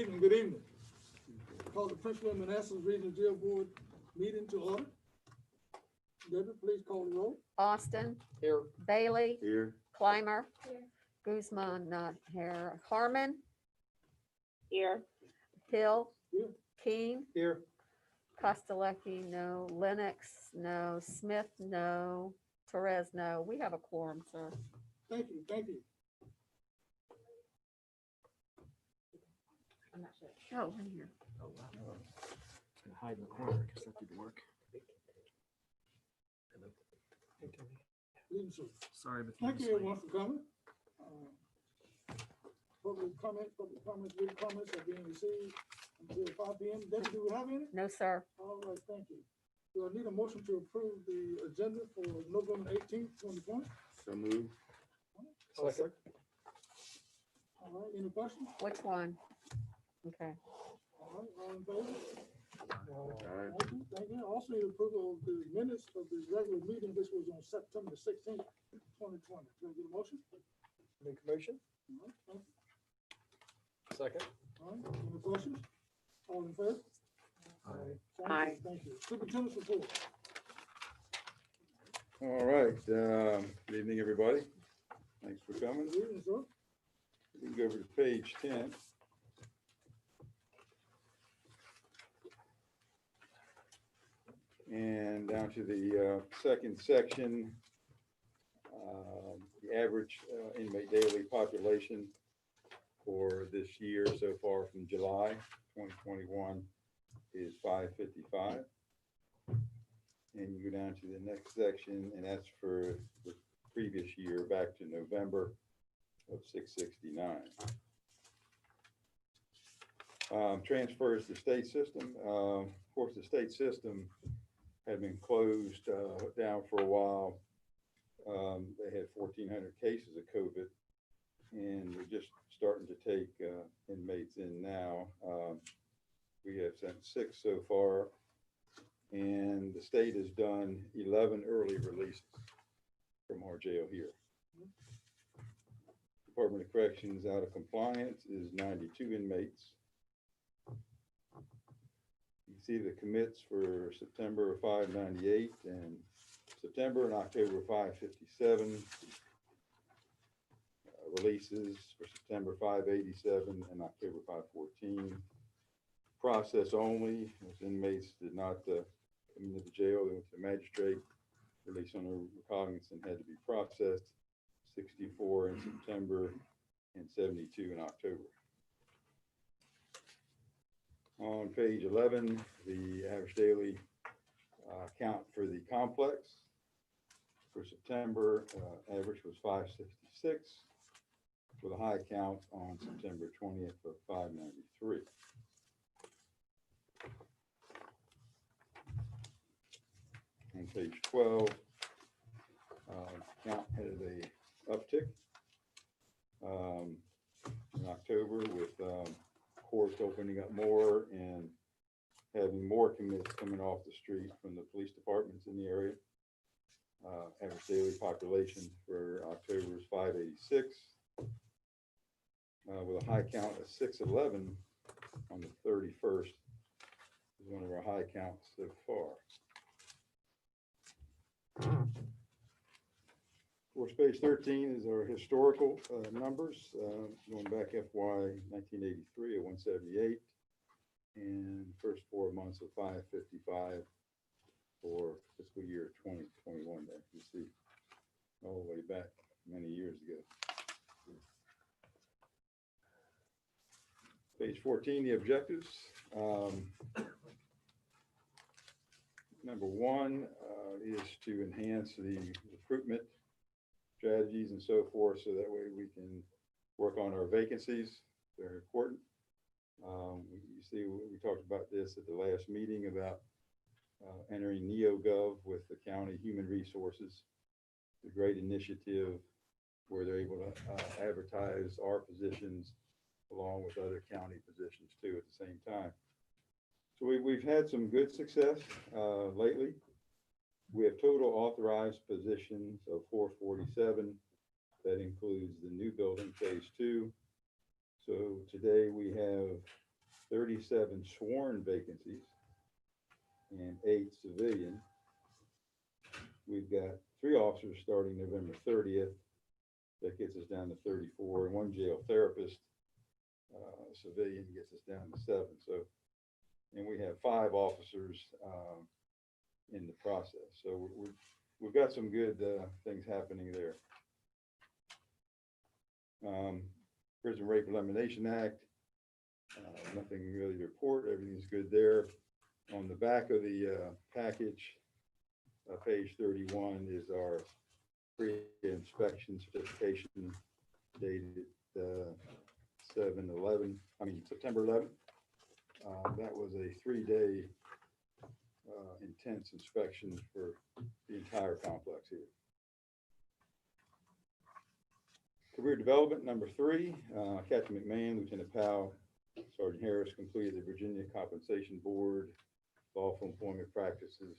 evening, good evening. Call the Prince William-Manassas Regional Jail Board meeting to order. Deborah, please call the roll. Austin. Here. Bailey. Here. Clymer. Guzman, not here. Harmon. Here. Hill. Here. Keen. Here. Kostelecki, no. Lennox, no. Smith, no. Torres, no. We have a quorum, sir. Thank you, thank you. I'm not sure. Oh, in here. Oh, wow. Hide in the corner because that didn't work. Leading, sir. Sorry, but Thank you everyone for coming. Public comments written comments are being received until 5 p.m. Deborah, do we have any? No, sir. All right, thank you. Do I need a motion to approve the agenda for November 18th, 2020? So move. Second. All right, any questions? Which one? Okay. All right, all in favor? All right. Thank you. Also need approval of the minutes of the regular meeting, which was on September 16th, 2020. Can I get a motion? Make a motion. All right, thank you. Second. All right, any questions? All in favor? Aye. Aye. Thank you. Superintendent's report. All right, good evening, everybody. Thanks for coming. Good evening, sir. We can go over to page 10. And down to the second section, the average inmate daily population for this year so far from July 2021 is 555. And you go down to the next section, and that's for the previous year back to November of 669. Transfers to state system. Of course, the state system had been closed down for a while. They had 1,400 cases of COVID, and they're just starting to take inmates in now. We have sent 6 so far, and the state has done 11 early releases from our jail here. Department of Corrections out of compliance is 92 inmates. You see the commits for September 598 and September and October 557. Releases for September 587 and October 514. Process only, those inmates did not come into the jail, they went to the magistrate, released on a recognizance and had to be processed. 64 in September and 72 in October. On page 11, the average daily count for the complex for September, average was 566, with a high count on September 20th of 593. On page 12, count had a uptick in October with courts opening up more and having more commits coming off the street from the police departments in the area. Average daily population for October is 586, with a high count of 611 on the 31st. Is one of our high counts so far. Of course, page 13 is our historical numbers, going back FY 1983 at 178, and first 4 months of 555 for fiscal year 2021. There you see all the way back many years ago. Page 14, the objectives. Number 1 is to enhance the recruitment strategies and so forth, so that way we can work on our vacancies. They're important. You see, we talked about this at the last meeting about entering NeoGov with the county human resources. It's a great initiative where they're able to advertise our positions along with other county positions too at the same time. So we've had some good success lately. We have total authorized positions of 447. That includes the new building, phase 2. So today we have 37 sworn vacancies and 8 civilian. We've got 3 officers starting November 30th. That gets us down to 34, and 1 jail therapist, civilian gets us down to 7. So, and we have 5 officers in the process. So we've got some good things happening there. Prison Rape Elimination Act, nothing really to report. Everything's good there. On the back of the package, page 31 is our pre-inspection certification dated September 11th. That was a 3-day intense inspection for the entire complex here. Career development, number 3, Captain McMahon, Lieutenant Powell, Sergeant Harris completed the Virginia Compensation Board Lawful Employment Practices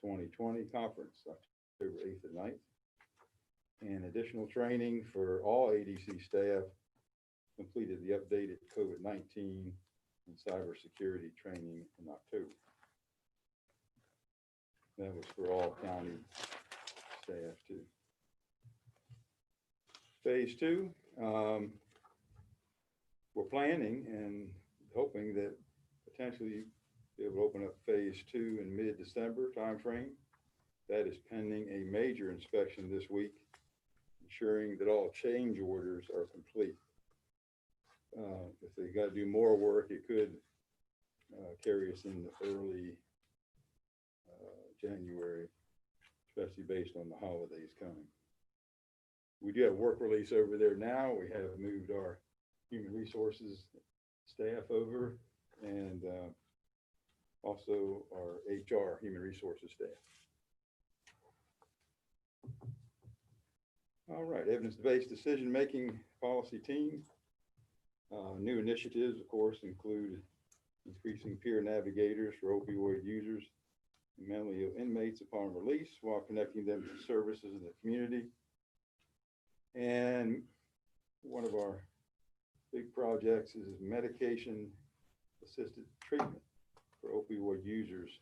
2020 conference, October 8th and 9th. And additional training for all ADC staff, completed the updated COVID-19 and cybersecurity training in October. That was for all county staff too. Phase 2, we're planning and hoping that potentially be able to open up phase 2 in mid-December timeframe. That is pending a major inspection this week, ensuring that all change orders are complete. If they got to do more work, it could carry us into early January, especially based on the holidays coming. We do have work release over there now. We have moved our human resources staff over, and also our HR, human resources staff. All right, evidence-based decision-making policy team. New initiatives, of course, include increasing peer navigators for opioid users and mentally ill inmates upon release while connecting them to services in the community. And one of our big projects is medication-assisted treatment for opioid users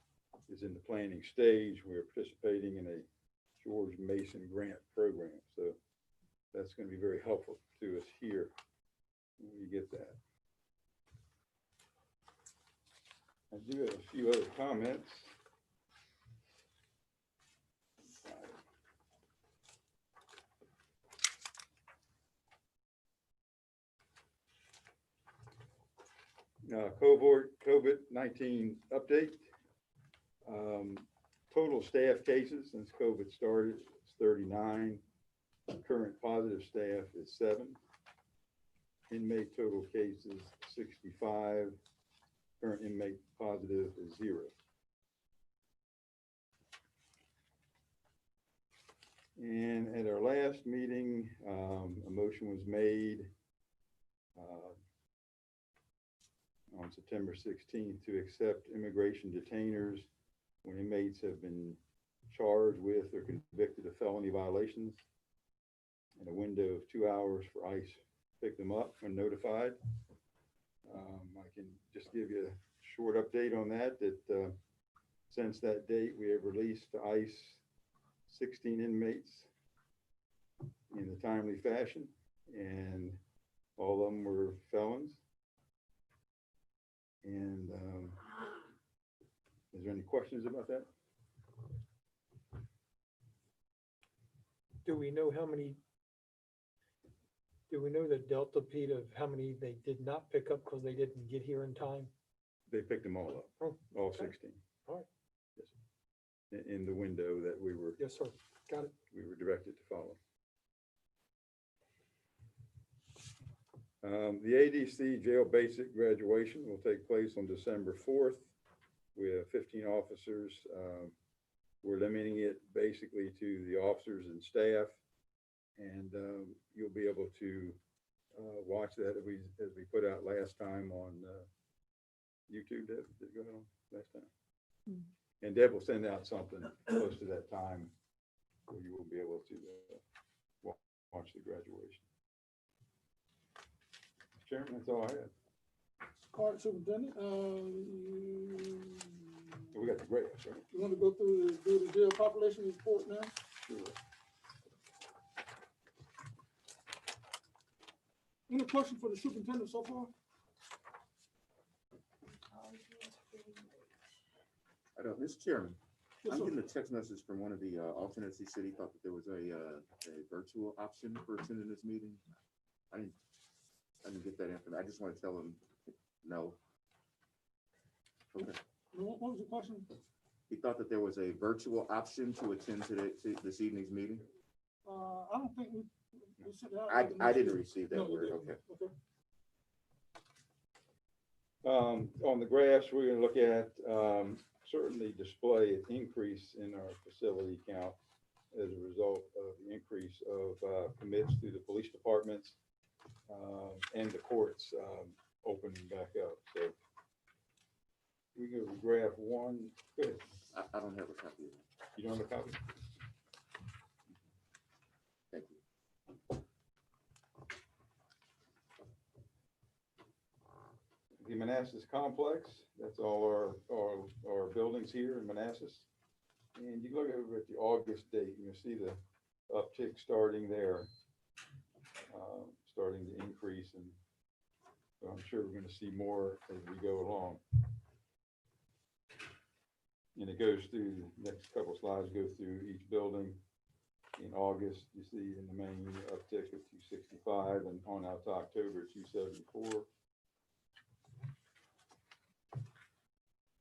is in the planning stage. We're participating in a George Mason grant program. So that's going to be very helpful to us here when we get that. I do have a few other comments. COVID-19 update. Total staff cases since COVID started is 39. Current positive staff is 7. Inmate total cases 65. Current inmate positive is 0. And at our last meeting, a motion was made on September 16th to accept immigration detainers when inmates have been charged with or convicted of felony violations, in a window of 2 hours for ICE to pick them up when notified. I can just give you a short update on that, since that date, we have released to ICE 16 inmates in a timely fashion, and all of them were felons. And is there any questions about that? Do we know how many, do we know the delta, Pete, of how many they did not pick up because they didn't get here in time? They picked them all up, Oh, all okay. 16. All right. Yes. In the window that we were Yes, sir. Got it. directed to follow. The ADC jail basic graduation will take place on December 4th. We have 15 officers. We're limiting it basically to the officers and staff, and you'll be able to watch that as we put out last time on YouTube. Deb, did it go on last time? Mm-hmm. And Deb will send out something close to that time where you will be able to watch the graduation. Chairman, that's all I have. All right, Superintendent, We got the graphs, right? you want to go through, do the jail population report now? Sure. Any questions for the superintendent so far? I don't, Mr. Chairman, Yes, I'm sir. getting a text message from one of the alternates. He said he thought that there was a virtual option for attending this meeting. I didn't get that information. I just want to tell him, no. Okay. What was the question? He thought that there was a virtual option to attend to this evening's meeting. I don't think we should have. I didn't receive No, that you word, didn't. okay. On the graphs, we're gonna look at, certainly display an increase in our facility count as a result of the increase of commits through the police departments and the courts opening back up. So we go to graph one. Go ahead. I don't have a copy of it. You don't have a copy? Thank you. The Manassas complex, that's all our buildings here in Manassas. And you look over at the August date, you'll see the uptick starting there, starting to increase, and so I'm sure we're gonna see more as we go along. And it goes through, the next couple of slides go through each building. In August, you see in the main uptick of 265 and on out to October, 274.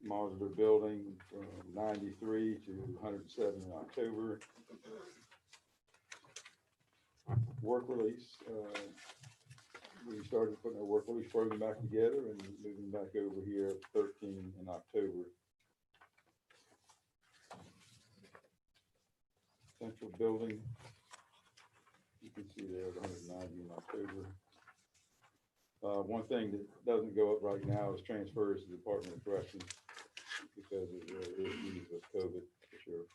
Modular building from 93 to 107 in October. Work release, we started putting our work release program back together and moving back over here at 13 in October. Central building, you can see there 190 in October. One thing that doesn't go up right now is transfers to the Department of Corrections because of the issues with COVID, for sure.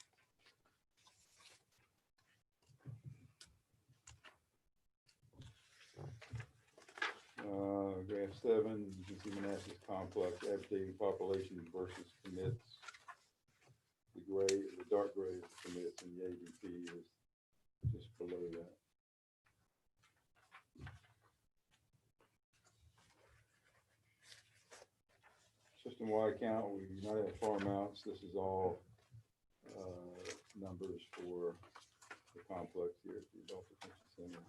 Graph 7, you can see Manassas complex, agitating population versus commits. The gray, the dark gray is the commits, and the ADP is just below that. System-wide count, we do not have farm outs. This is all numbers for the complex here at the Adult Detention Center.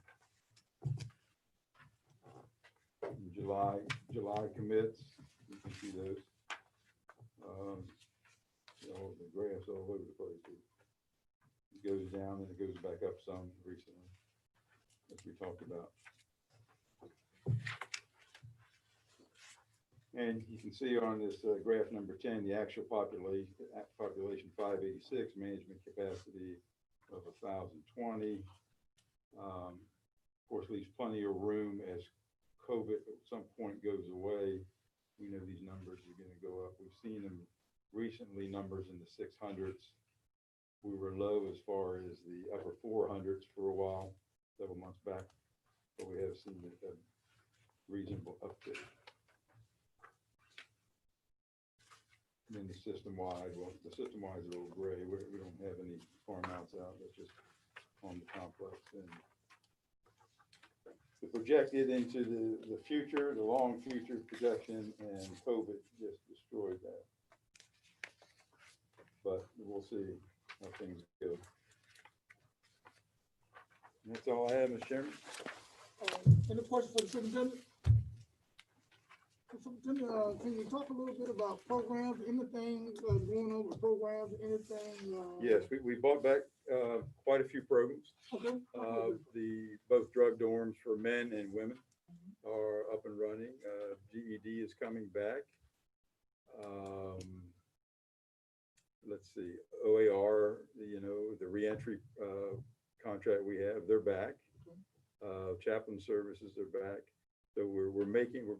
In July commits, you can see those. The graphs all over the place. It goes down and it goes back up some recently, as we talked about. And you can see on this graph number 10, the actual population 586, management capacity of 1,020. Of course, leaves plenty of room as COVID at some point goes away. We know these numbers are going to go up. We've seen them recently, numbers in the 600s. We were low as far as the upper 400s for a while, several months back, but we have seen a reasonable uptick. And then the system-wide, well, the system-wide is a little gray. We don't have any farm outs out. That's just on the complex. And the projected into the future, the long future projection, and COVID just destroyed that. But we'll see how things go. And that's all I have, Mr. Chairman. Any questions for the superintendent? Superintendent, can you talk a little bit about programs, anything going on with programs, anything? Yes, we bought back quite a few programs. Okay. Both drug dorms for men and women are up and running. GED is coming back. Let's see, OAR, the reentry contract we have, they're back. Chaplain services are back. So we're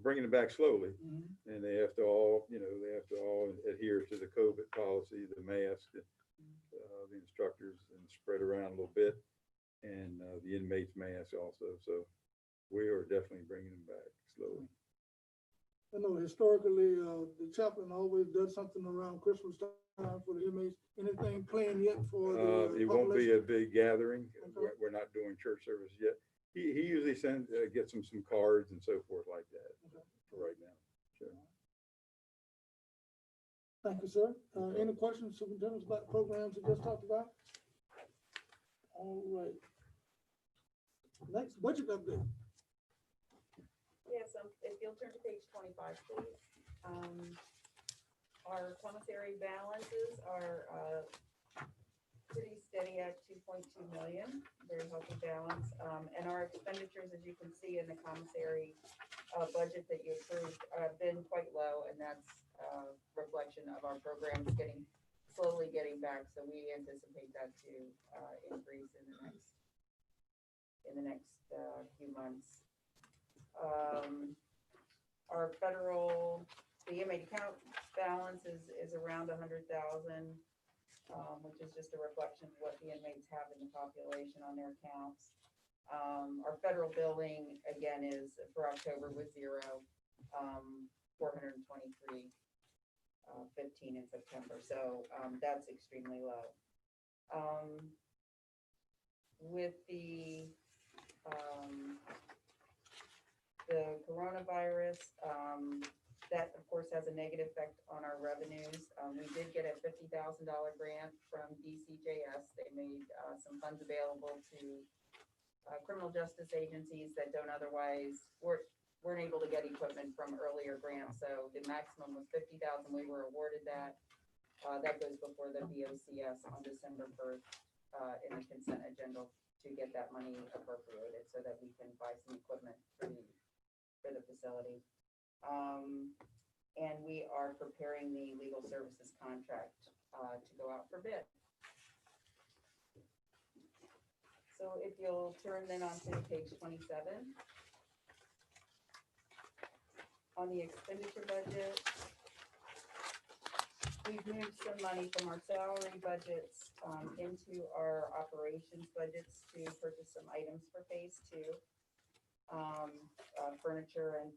bringing them back slowly, and they have to all adhere to the COVID policy, the mask, the instructors, and spread around a little bit, and the inmates mask also. So we are definitely bringing them back slowly. I know historically, the chaplain always does something around Christmas time for the inmates. Anything planned yet for the It won't be population? a big gathering. Okay. We're not doing church service yet. He usually sends, gets them some cards and so forth like that Okay. for right now. Sure. Thank you, sir. Any questions, superintendents, about the programs we just talked about? All right. Next, budget update. Yeah, so if you'll turn to page 25, please. Our commissary balances are pretty steady at 2.2 million, very healthy balance. And our expenditures, as you can see in the commissary budget that you approved, have been quite low, and that's a reflection of our programs slowly getting back. So we anticipate that to increase in the next few months. Our federal, the inmate account balance is around 100,000, which is just a reflection of what the inmates have in the population on their accounts. Our federal billing, again, is for October was zero, 423.15 in September. So that's extremely low. With the coronavirus, that of course has a negative effect on our revenues. We did get a $50,000 grant from DCJS. They made some funds available to criminal justice agencies that don't otherwise weren't able to get equipment from earlier grants. So the maximum was $50,000. We were awarded that. That goes before the PWC on December 1st in the consent agenda to get that money appropriated so that we can buy some equipment for the facility. And we are preparing the legal services contract to go out for bid. So if you'll turn then on to page 27. On the expenditure budget, we've moved some money from our salary budgets into our operations budgets to purchase some items for phase 2, furniture and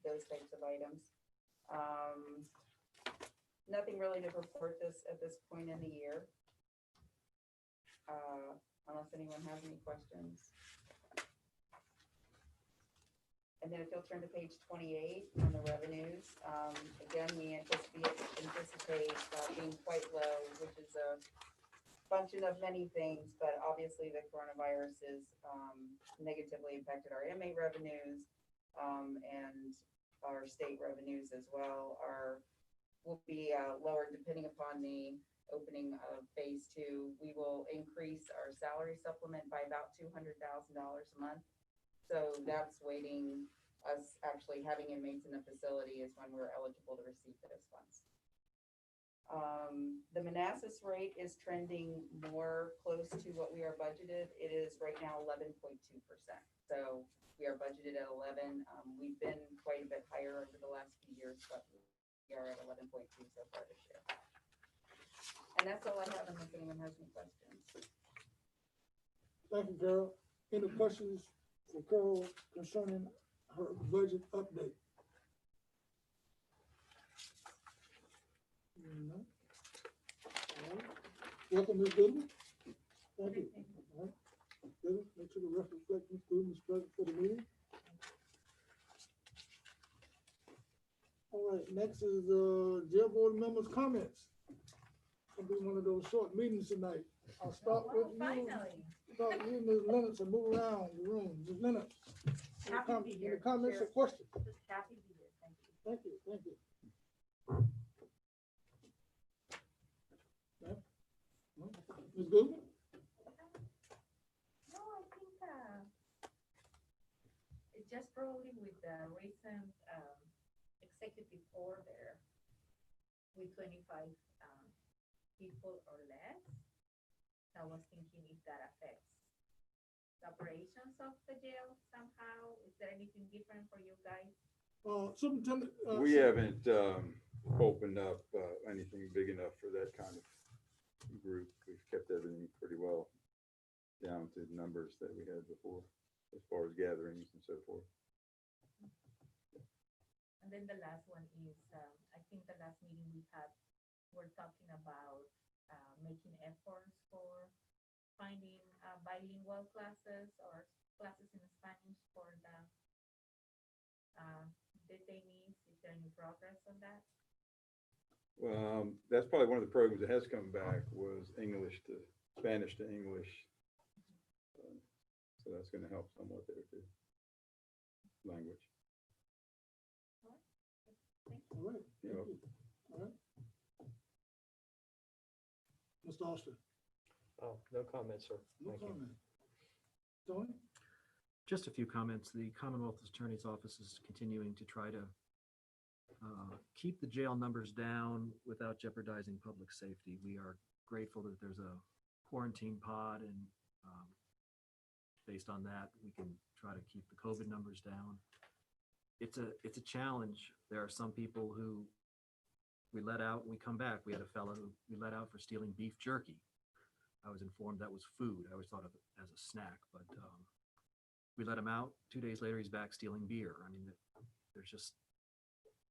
those types of items. Nothing really to report at this point in the year, unless anyone has any questions. And then if you'll turn to page 28 on the revenues, again, we anticipate being quite low, which is a function of many things, but obviously the coronavirus has negatively impacted our inmate revenues and our state revenues as well will be lower depending upon the opening of phase 2. We will increase our salary supplement by about $200,000 a month. So that's waiting us actually having inmates in the facility is when we're eligible to receive those funds. The Manassas rate is trending more close to what we are budgeted. It is right now 11.2%. So we are budgeted at 11. We've been quite a bit higher over the last few years, but we are at 11.2 so far this year. And that's all I have unless anyone has any questions. Thank you, Carol. Any questions for Carol concerning her budget update? No? All right. Welcome, Ms. Goodman. Thank you. All right. Goodman, make sure the record reflects Ms. Goodman is present for the meeting. All right, next is jail board members' comments. It's gonna be one of those short meetings tonight. I'll start with you. Start with you, Ms. Lennox, and move around the room. Ms. Lennox. Happy to be here. Any comments or Sure. questions? Just happy to be here. Thank you. Thank you. Yeah. No? Ms. Goodman? No, I think it's just probably with the recent executive order with 25 people or less. I was thinking if that affects the operations of the jail somehow. Is there anything different for you guys? Superintendent. We haven't opened up anything big enough for that kind of group. We've kept everything pretty well down to numbers that we had before, as far as gatherings and so forth. And then the last one is, I think the last meeting we had, we're talking about making efforts for finding bilingual classes or classes in Spanish for the detainees. Is there any progress on that? Well, that's probably one of the programs that has come back was Spanish to English. So that's going to help somewhat there too. Language. All right, You thank know, you. All right. Mr. Austin, Oh, no comment, sir. no Thank you. comment. Tony? Just a few comments. The Commonwealth Attorney's Office is continuing to try to keep the jail numbers down without jeopardizing public safety. We are grateful that there's a quarantine pod, and based on that, we can try to keep the COVID numbers down. It's a challenge. There are some people who we let out and we come back. We had a fellow who we let out for stealing beef jerky. I was informed that was food. I always thought of it as a snack, but we let him out. 2 days later, he's back stealing beer. I mean, there's just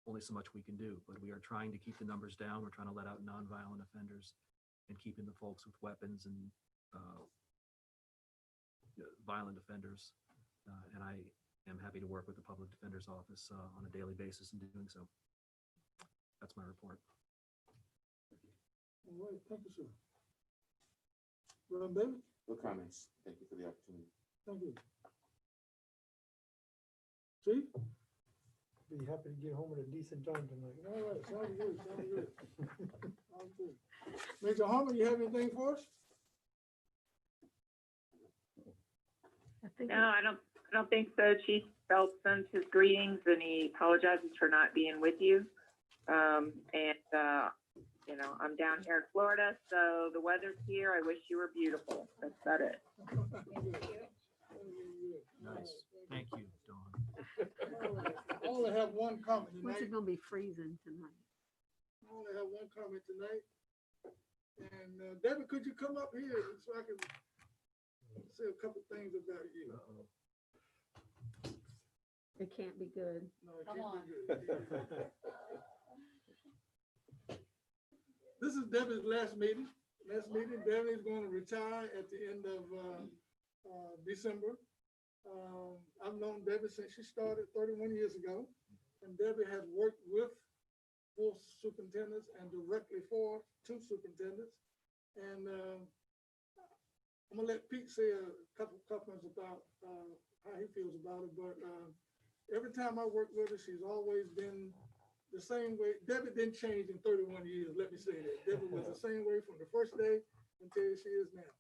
only so much we can do, but we are trying to keep the numbers down. We're trying to let out nonviolent offenders and keeping the folks with weapons and violent offenders. And I am happy to work with the Public Defender's Office on a daily basis in doing so. That's my report. All right, thank you, sir. Reverend David, No comments. Thank you for the opportunity. thank you. Chief? Be happy to get home at a decent time tonight. All right, sounds good, sounds good. Sounds good. Major Harmon, you have anything for us? I think No, I don't think so. Chief Phelps sends his greetings and he apologizes for not being with you. You know, I'm down here in Florida, so the weather's here. I wish you were beautiful. That's about it. Nice. Thank you, Dawn. All right. I only have one comment what's tonight. it gonna be freezing tonight? I only have one comment tonight. And David, could you come up here so I can say a couple things about you? It can't be good. No, it can't be good. This is Debbie's last meeting. Debbie is going to retire at the end of December. I've known Debbie since she started 31 years ago. And Debbie has worked with 4 superintendents and directly for 2 superintendents. And I'm gonna let Pete say a couple comments about how he feels about it. But every time I work with her, she's always been the same way. Debbie didn't change in 31 years, let me say that. Debbie was the same way from the first day until she is now.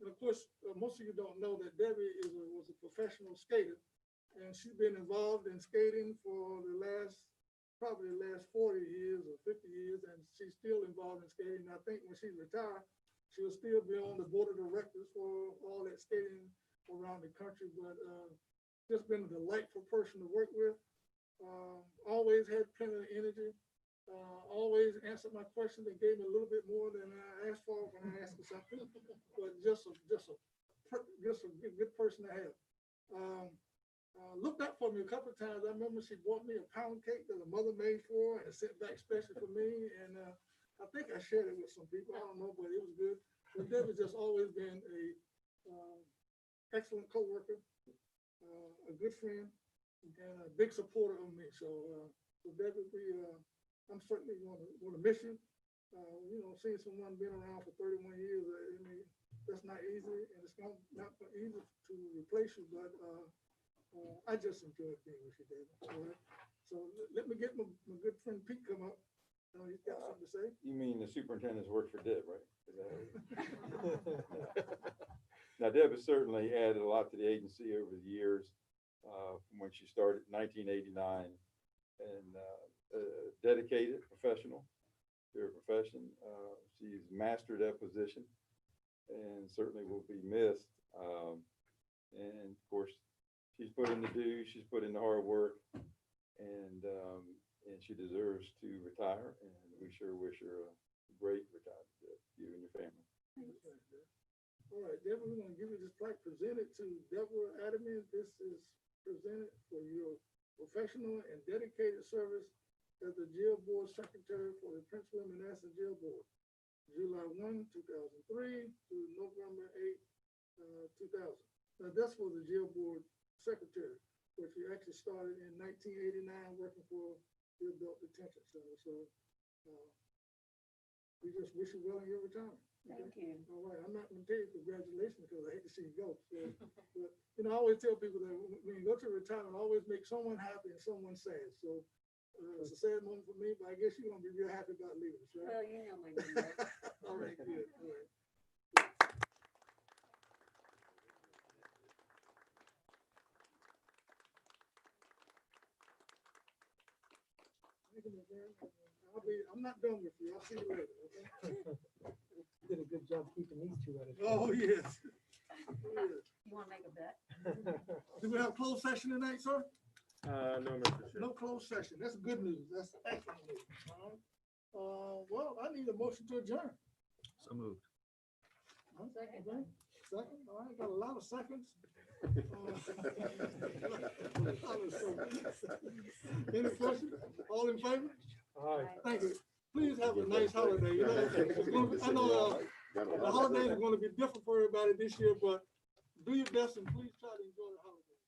And of course, most of you don't know that Debbie was a professional skater, and she's been involved in skating for probably the last 40 years or 50 years, and she's still involved in skating. And I think when she's retired, she'll still be on the board of directors for all that skating around the country. But just been a delightful person to work with. Always had plenty of energy. Always answered my questions and gave me a little bit more than I asked for when I asked for something. But just a good person to have. Looked up for me a couple of times. I remember she bought me a pound cake that a mother made for her and sent back special for me. And I think I shared it with some people. I don't know, but it was good. But Debbie's just always been a excellent coworker, a good friend, and a big supporter of me. So Debbie, I'm certainly going to miss you. Seeing someone been around for 31 years, I mean, that's not easy, and it's not easy to replace you. But I just enjoyed being with you, David. All right. So let me get my good friend Pete come up. He's got something to say. You mean the superintendent's work for Deb, right? Is that Now, Deb has certainly added a lot to the agency over the years, from when she started in 1989, and dedicated professional to her profession. She's mastered that position and certainly will be missed. And of course, she's put in the dues, she's put in the hard work, and she deserves to retire. And we sure wish her a great retirement, you and your family. All right, Deborah, we're going to give you this plaque presented to Deborah Adamy. This is presented for your professional and dedicated service as the jail board secretary for the Prince William-Manassas Jail Board, July 1, 2003 to November 8, 2000. Now, that's for the jail board secretary, which he actually started in 1989 working for the adult detention center. So we just wish you well in your retirement. Thank you. All right, I'm not gonna tell you congratulations because I hate to see you go. So, but, you know, I always tell people that when you go to retirement, always make someone happy and someone sad. So it's a sad moment for me, but I guess you're gonna be real happy about leaving us, right? Well, you know my number. All right, good, all right. Thank you, McMahon. I'm not done with you. I'll see you later, okay? Did a good job keeping these two at it. Oh, yes. Oh, yes. You wanna make a bet? Do we have closed session tonight, sir? No, Mr. Chair. No closed session. That's good news. That's excellent news. Well, I need a motion to adjourn. So moved. Second, okay? Second, all right, got a lot of seconds. Any questions? All in favor? All right. Thank you. Please have a nice holiday. You know, I know the holidays are gonna be different for everybody this year, but do your best and please try to enjoy the holiday.